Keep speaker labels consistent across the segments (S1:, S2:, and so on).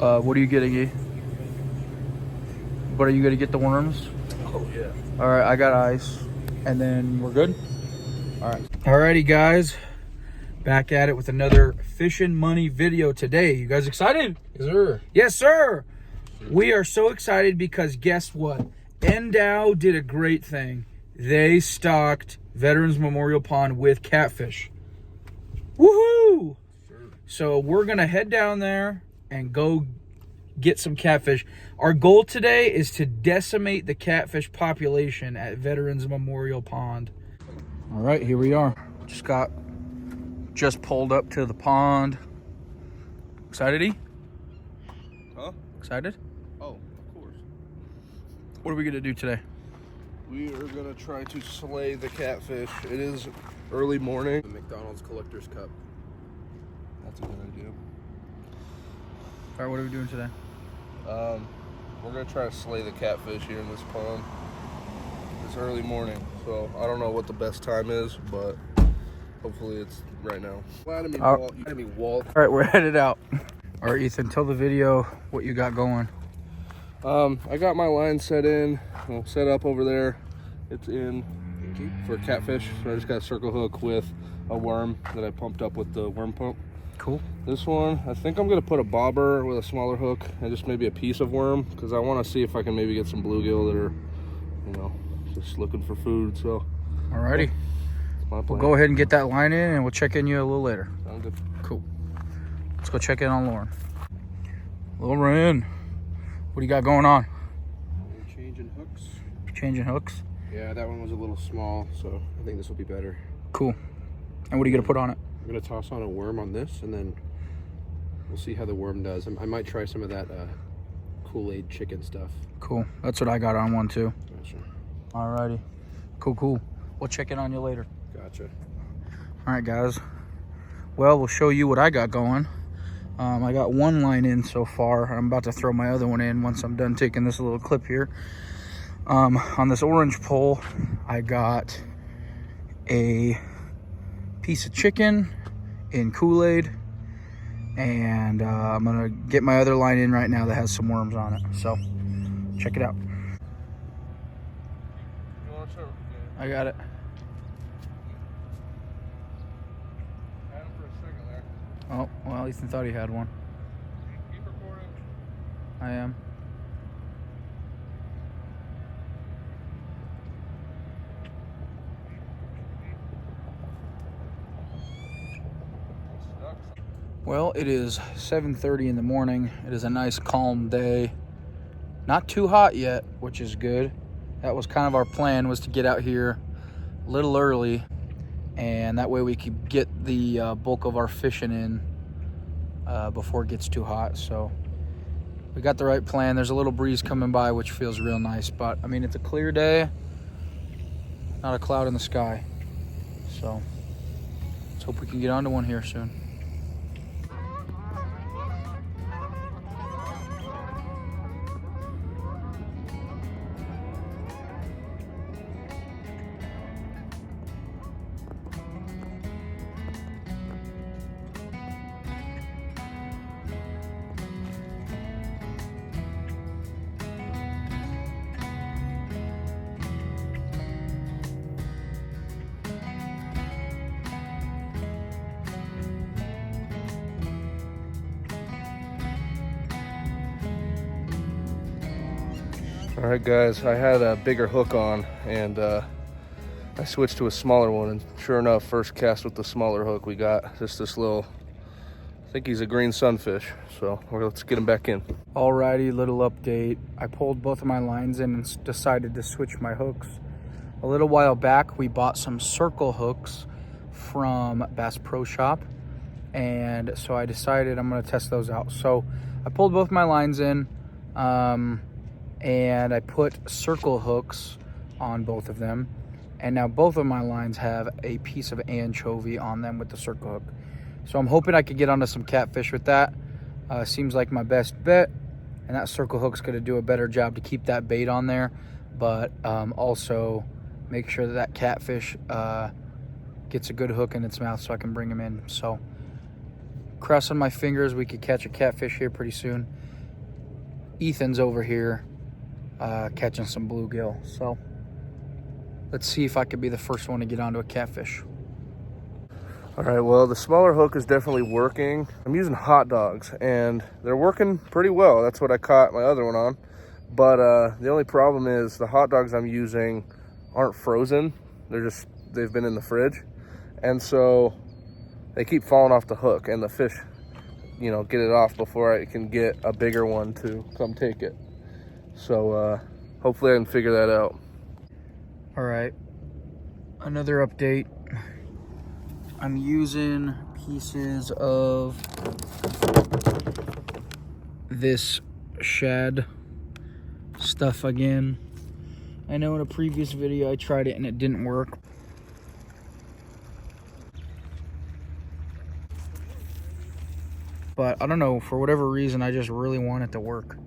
S1: What are you getting, E? But are you gonna get the worms?
S2: Oh yeah.
S1: All right, I got ice, and then we're good. All right. Alrighty, guys, back at it with another Fishin' Money video today. You guys excited?
S2: Yes, sir.
S1: Yes, sir. We are so excited because guess what? Endow did a great thing. They stocked Veterans Memorial Pond with catfish. Woohoo! So we're gonna head down there and go get some catfish. Our goal today is to decimate the catfish population at Veterans Memorial Pond. All right, here we are. Just pulled up to the pond. Excited, E?
S2: Huh?
S1: Excited?
S2: Oh, of course.
S1: What are we gonna do today?
S2: We are gonna try to slay the catfish. It is early morning. The McDonald's Collector's Cup. That's a good idea.
S1: All right, what are we doing today?
S2: We're gonna try to slay the catfish here in this pond. It's early morning, so I don't know what the best time is, but hopefully it's right now. Walt.
S1: All right, we're headed out. All right, Ethan, tell the video what you got going.
S2: I got my line set up over there. It's in for catfish. So I just got a circle hook with a worm that I pumped up with the worm pump.
S1: Cool.
S2: This one, I think I'm gonna put a bobber with a smaller hook and just maybe a piece of worm, because I want to see if I can maybe get some bluegill that are, you know, just looking for food. So
S1: alrighty,
S2: that's my plan.
S1: we'll go ahead and get that line in, and we'll check in you a little later.
S2: Sound good.
S1: Cool. Let's go check in on Lauren. Lauren, what do you got going on?
S3: We're changing hooks.
S1: Changing hooks.
S3: Yeah, that one was a little small, so I think this will be better.
S1: Cool. And what are you gonna put on it?
S3: I'm gonna toss on a worm on this, and then we'll see how the worm does. I might try some of that Kool-Aid chicken stuff.
S1: Cool. That's what I got on one too.
S3: Gotcha.
S1: Alrighty. Cool. We'll check in on you later.
S3: Gotcha.
S1: All right, guys. Well, we'll show you what I got going. I got one line in so far. I'm about to throw my other one in once I'm done taking this little clip here. On this orange pole, I got a piece of chicken in Kool-Aid, and I'm gonna get my other line in right now that has some worms on it. So check it out. I got it. Oh, well, Ethan thought he had one.
S2: Keep recording.
S1: I am. Well, it is 7:30 in the morning. It is a nice calm day. Not too hot yet, which is good. That was kind of our plan, was to get out here a little early, and that way we could get the bulk of our fishing in before it gets too hot. So we got the right plan. There's a little breeze coming by, which feels real nice, but I mean, it's a clear day, not a cloud in the sky. So let's hope we can get onto one here soon.
S2: All right, guys, I had a bigger hook on, and I switched to a smaller one, and sure enough, first cast with the smaller hook, we got just this little, I think he's a green sunfish, so let's get him back in.
S1: Alrighty, little update. I pulled both of my lines in and decided to switch my hooks. A little while back, we bought some circle hooks from Bass Pro Shop, and so I decided I'm gonna test those out. So I pulled both my lines in, and I put circle hooks on both of them, and now both of my lines have a piece of anchovy on them with the circle hook. So I'm hoping I could get onto some catfish with that. Seems like my best bet, and that circle hook's gonna do a better job to keep that bait on there, but also make sure that that catfish gets a good hook in its mouth so I can bring him in. So crossing my fingers we could catch a catfish here pretty soon. Ethan's over here catching some bluegill. So let's see if I could be the first one to get onto a catfish.
S2: All right, well, the smaller hook is definitely working. I'm using hot dogs, and they're working pretty well. That's what I caught my other one on. But the only problem is the hot dogs I'm using aren't frozen. They've been in the fridge. And so they keep falling off the hook, and the fish, you know, get it off before I can get a bigger one to come take it. So hopefully I can figure that out.
S1: All right, another update. I'm using pieces of this shad stuff again. I know in a previous video I tried it and it didn't work. But I don't know, for whatever reason, I just really want it to work.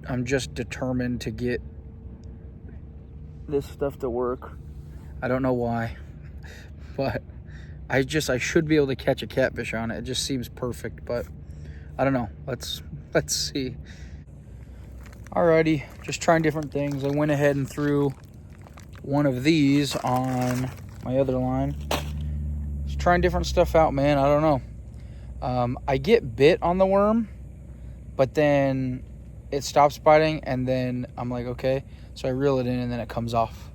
S1: I'm just determined to get this stuff to work. I don't know why, but I should be able to catch a catfish on it. It just seems perfect, but I don't know. Let's see. Alrighty, just trying different things. I went ahead and threw one of these on my other line. Just trying different stuff out, man. I don't know. I get bit on the worm, but then it stops biting, and then I'm like, okay. So I reel it in, and then it comes off.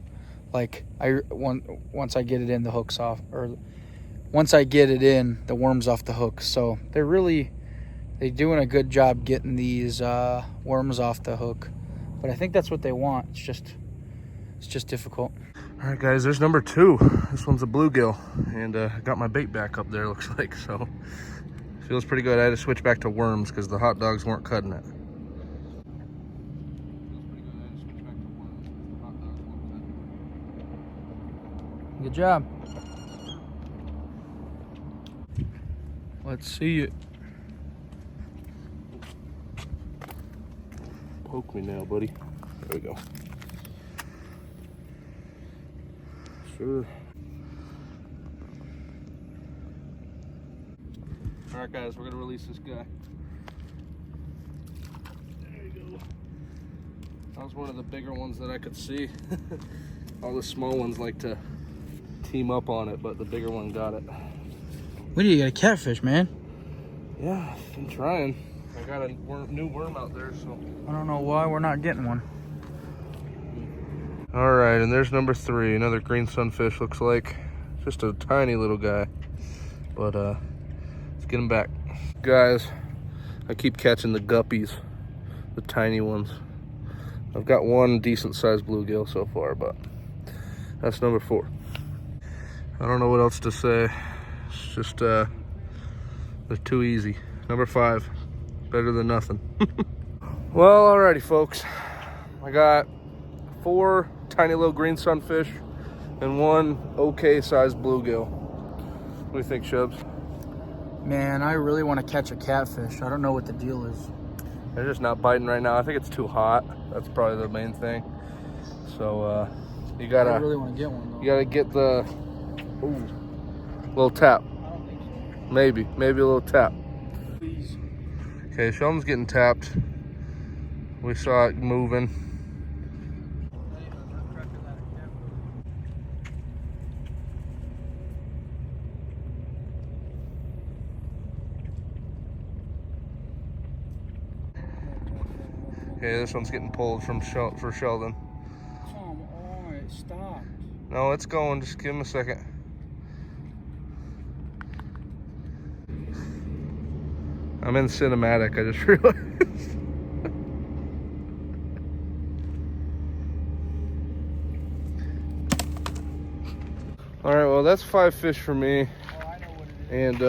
S1: Like once I get it in, the hook's off, or once I get it in, the worm's off the hook. So they're doing a good job getting these worms off the hook. But I think that's what they want. It's just difficult.
S2: All right, guys, there's number 2. This one's a bluegill, and got my bait back up there, looks like. So feels pretty good. I had to switch back to worms because the hot dogs weren't cutting it.
S1: Good job. Let's see it.
S2: Poke me now, buddy. There we go. Sure. All right, guys, we're gonna release this guy. There you go. That was one of the bigger ones that I could see. All the small ones like to team up on it, but the bigger one got it.
S1: When do you get a catfish, man?
S2: Yeah, I'm trying. I got a new worm out there, so.
S1: I don't know why we're not getting one.
S2: All right, and there's number 3, another green sunfish, looks like. Just a tiny little guy, but let's get him back. Guys, I keep catching the guppies, the tiny ones. I've got one decent sized bluegill so far, but that's number 4. I don't know what else to say. It's just, they're too easy. Number 5, better than nothing. Well, alrighty, folks. I got 4 tiny little green sunfish and 1 okay sized bluegill. What do you think, Shubs?
S1: Man, I really want to catch a catfish. I don't know what the deal is.
S2: They're just not biting right now. I think it's too hot. That's probably the main thing. So, you gotta.
S1: I really want to get one, though.
S2: You gotta get the little tap.
S1: I don't think so.
S2: Maybe a little tap.
S1: Please.
S2: Okay, Sheldon's getting tapped. We saw it moving. Okay, this one's getting pulled for Sheldon.
S1: Come on, it stopped.
S2: No, it's going. Just give him a second. I'm in cinematic, I just realized. All right, well, that's 5 fish for me.
S1: Oh, I know what it is.
S2: And,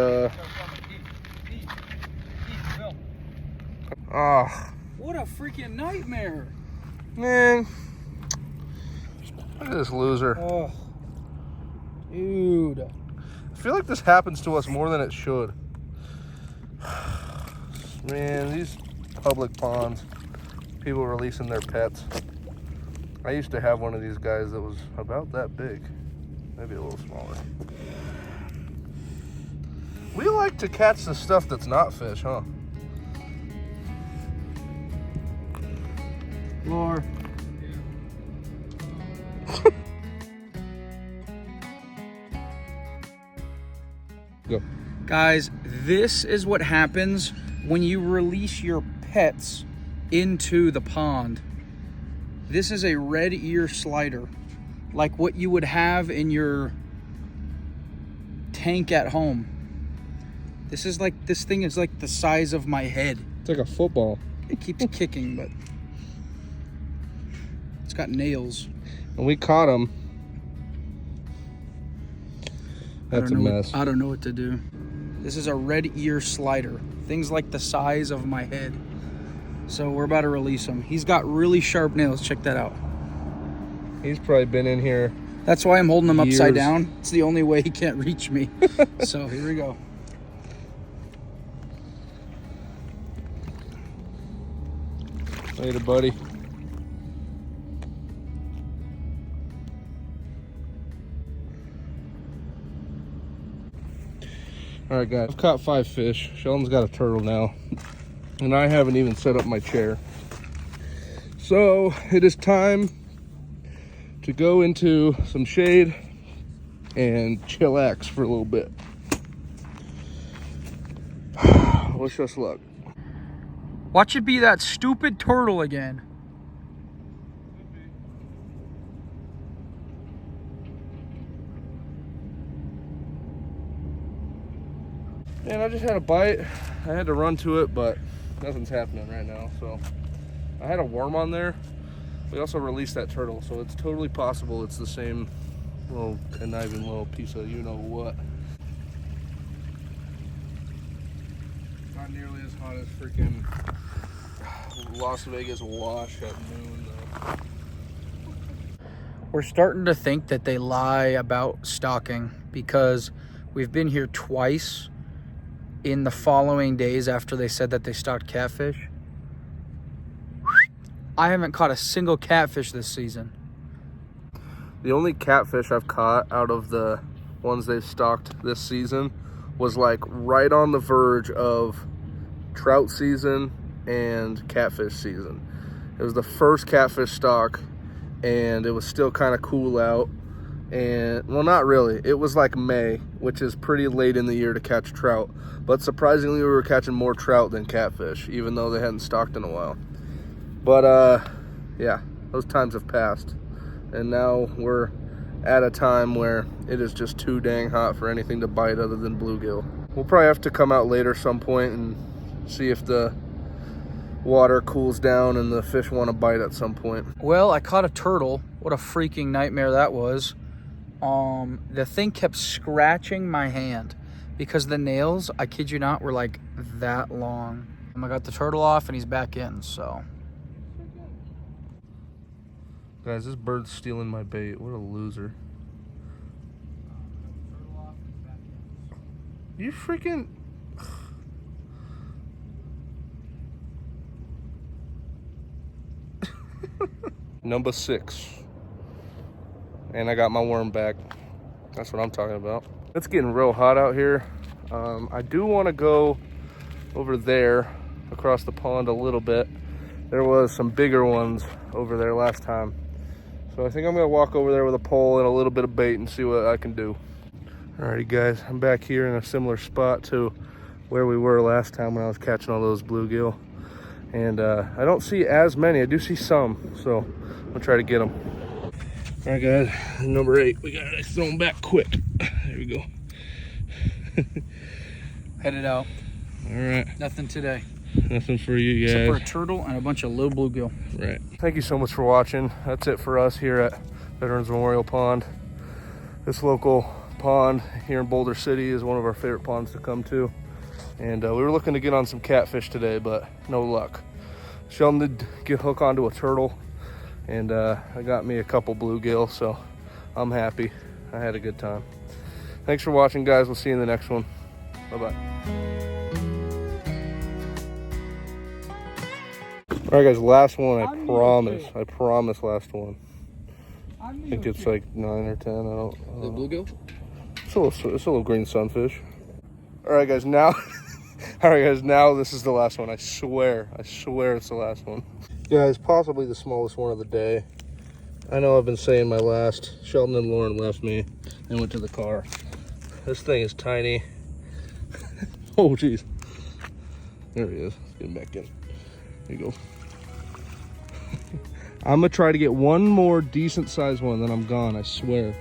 S2: ah,
S1: What a freaking nightmare.
S2: man. Look at this loser.
S1: Oh, dude.
S2: I feel like this happens to us more than it should. Man, these public ponds, people releasing their pets. I used to have one of these guys that was about that big, maybe a little smaller. We like to catch the stuff that's not fish, huh?
S1: Lure.
S2: Go.
S1: Guys, this is what happens when you release your pets into the pond. This is a red ear slider, like what you would have in your tank at home. This thing is like the size of my head.
S2: It's like a football.
S1: It keeps kicking, but it's got nails.
S2: And we caught him. That's a mess.
S1: I don't know what to do. This is a red ear slider. Things like the size of my head. So we're about to release him. He's got really sharp nails. Check that out.
S2: He's probably been in here.
S1: That's why I'm holding him upside
S2: years.
S1: down. It's the only way he can't reach me. So here we go.
S2: Later, buddy. All right, guys, I've caught 5 fish. Sheldon's got a turtle now, and I haven't even set up my chair. So it is time to go into some shade and chillax for a little bit. Wish us luck.
S1: Watch it be that stupid turtle again.
S2: Man, I just had a bite. I had to run to it, but nothing's happening right now. So I had a worm on there. We also released that turtle, so it's totally possible it's the same little conniving little piece of you know what. Not nearly as hot as freaking Las Vegas wash at noon though.
S1: We're starting to think that they lie about stocking because we've been here twice in the following days after they said that they stocked catfish. I haven't caught a single catfish this season.
S2: The only catfish I've caught out of the ones they've stocked this season was like right on the verge of trout season and catfish season. It was the first catfish stock and it was still kind of cool out. And well, not really. It was like May, which is pretty late in the year to catch trout. But surprisingly, we were catching more trout than catfish, even though they hadn't stocked in a while. But yeah, those times have passed. And now we're at a time where it is just too dang hot for anything to bite other than bluegill. We'll probably have to come out later some point and see if the water cools down and the fish want to bite at some point.
S1: Well, I caught a turtle. What a freaking nightmare that was. The thing kept scratching my hand because the nails, I kid you not, were like that long. I got the turtle off and he's back in, so.
S2: Guys, this bird's stealing my bait. What a loser. You freaking... Number 6. And I got my worm back. That's what I'm talking about. It's getting real hot out here. I do want to go over there across the pond a little bit. There was some bigger ones over there last time. So I think I'm gonna walk over there with a pole and a little bit of bait and see what I can do. Alrighty guys, I'm back here in a similar spot to where we were last time when I was catching all those bluegill. And I don't see as many, I do see some, so I'll try to get them. All right guys, number 8, we gotta throw them back quick. There we go.
S1: Headed out.
S2: All right.
S1: Nothing today.
S2: Nothing for you guys.
S1: Except for a turtle and a bunch of little bluegill.
S2: Right. Thank you so much for watching. That's it for us here at Veterans Memorial Pond. This local pond here in Boulder City is one of our favorite ponds to come to. And we were looking to get on some catfish today, but no luck. Sheldon did get hooked onto a turtle, and I got me a couple bluegill, so I'm happy. I had a good time. Thanks for watching, guys. We'll see you in the next one. Bye-bye. All right, guys, last one, I promise last one. I think it's like 9 or 10, I don't
S3: The bluegill?
S2: It's a little green sunfish. All right, guys, now All right, guys, now this is the last one. I swear it's the last one. Guys, possibly the smallest one of the day. I know I've been saying my last. Sheldon and Lauren left me and went to the car. This thing is tiny. Oh, geez. There he is. Let's get him back in. There you go. I'm gonna try to get one more decent sized one, then I'm gone, I swear.